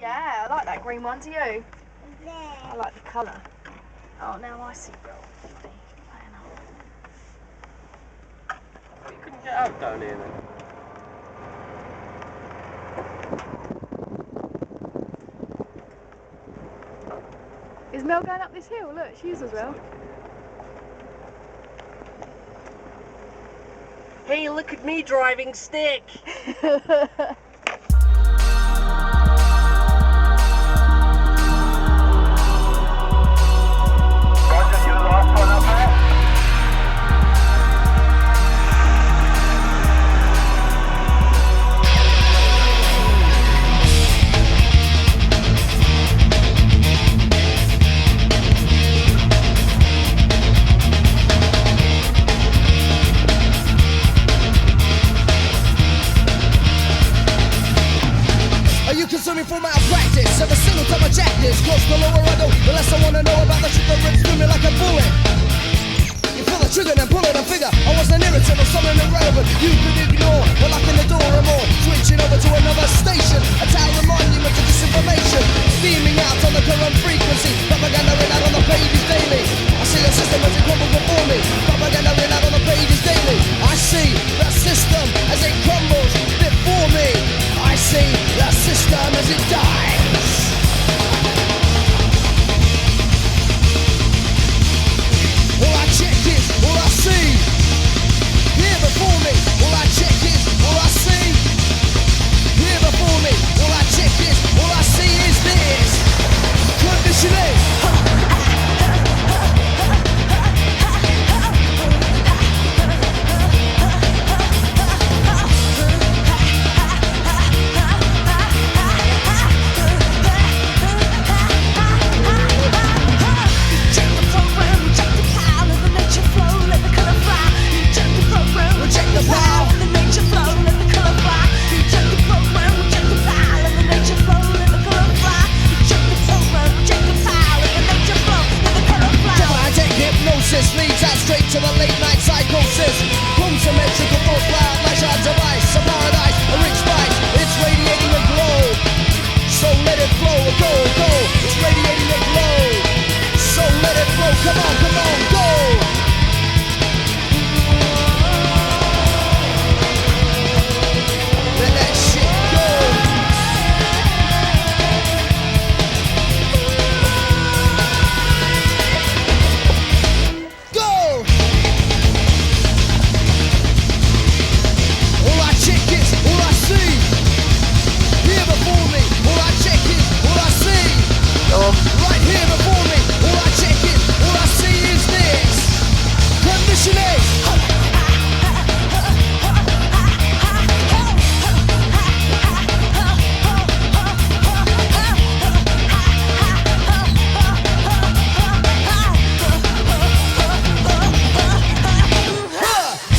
Yeah, I like that green one. Do you? Yeah. I like the colour. Oh, now I see. You couldn't get out down here then. Is Mel going up this hill? Look, she is as well. Hey, look at me driving stick! For my practice, every single time I jack this, close the lower I go, the less I wanna know about the shit that rips through me like a bullet. You feel the trigger and pull it and figure I was an irritant or something irrelevant you could ignore. We're locking the door or more, switching over to another station, a towering monument to disinformation, beaming out on the current frequency, propaganda in out on the pages daily. I see a system as it crumbles before me, propaganda in out on the pages daily. I see the system as it crumbles before me. I see the system as it dies. All I check is all I see. Here before me, all I check is all I see. Here before me, all I check is all I see is this. Conditioning. Leads out straight to the late night psychosis. Boom, symmetrical force cloud, like shards of ice, a paradise, a rich spice. It's radiating a glow, so let it flow, go, go. It's radiating a glow, so let it flow. Come on, go. Let that shit go. Right here before me, all I check is, all I see is this. Conditioning.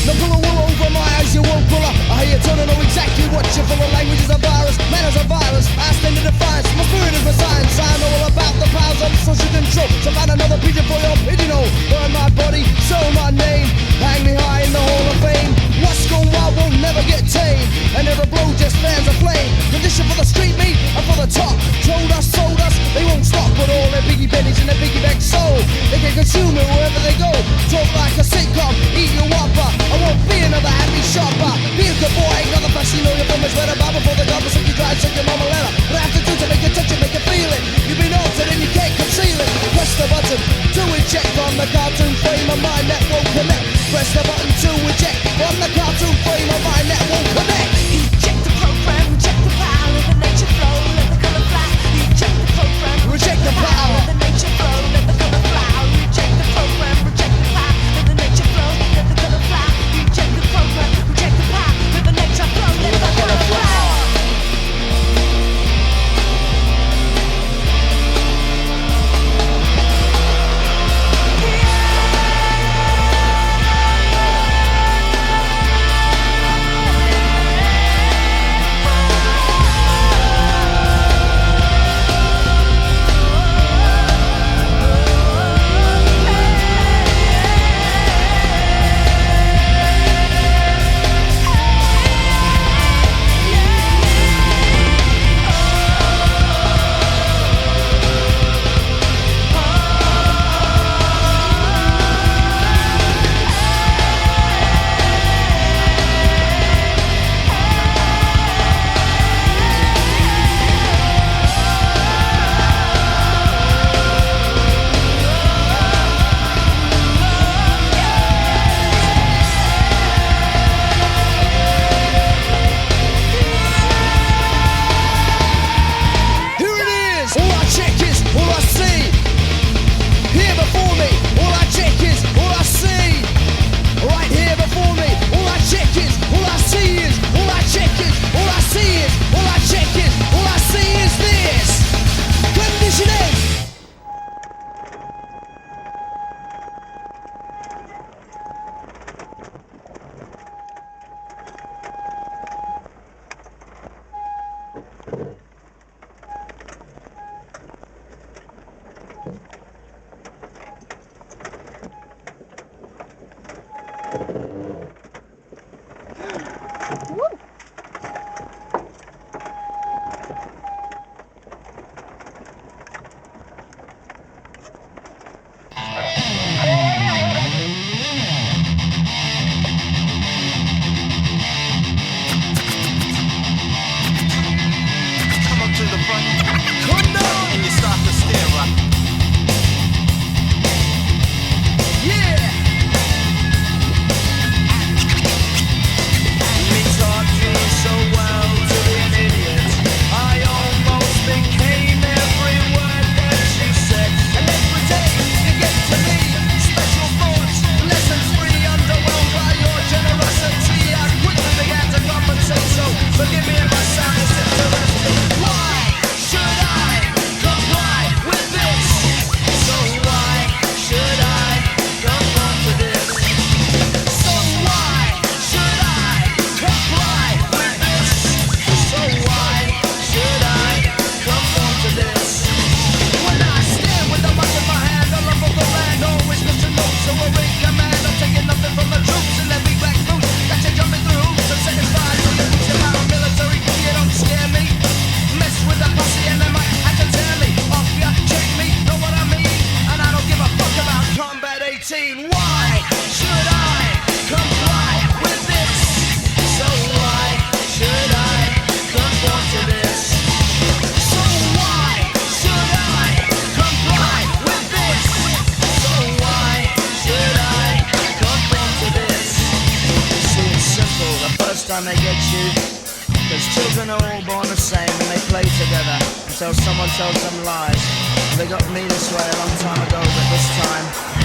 Now pull a wool over my eyes, you won't pull up. I hear you turn to know exactly what you're full of. Language is a virus, manners are virus. I stand in defiance, my spirit is my science. I know all about the powers of social control. So find another pigeon for your pigeonhole. Burn my body, sell my name. Hang me high in the Hall of Fame. What's gone wild won't never get tamed. And every blow just fans a flame. Condition for the street meat and for the top. Sold us, they won't stop. Put all their biggie pennies in their piggy bank soul. They can consume it wherever they go. Talk like a sitcom, eat your whopper. I won't be another happy shopper. Be a good boy, ain't nothing flashy. Know your phone is better. Bow before the government, so you try and check your mama letter. But I have to do to make you touch it, make you feel it. You've been altered and you can't conceal it. Press the button to eject from the cartoon frame of mind that won't connect. Press the button to eject from the cartoon frame of mind that won't connect. Eject the program, reject the power of the nature flow, let the color fly. Eject the program, Reject the power of the nature flow, let the color fly. Reject the program, reject the power of the nature flow, let the color fly. Reject the program, reject the power of the nature flow, let the color fly. they get you. Cause children are all born the same and they play together until someone tells them lies. They got me this way a long time ago, but this time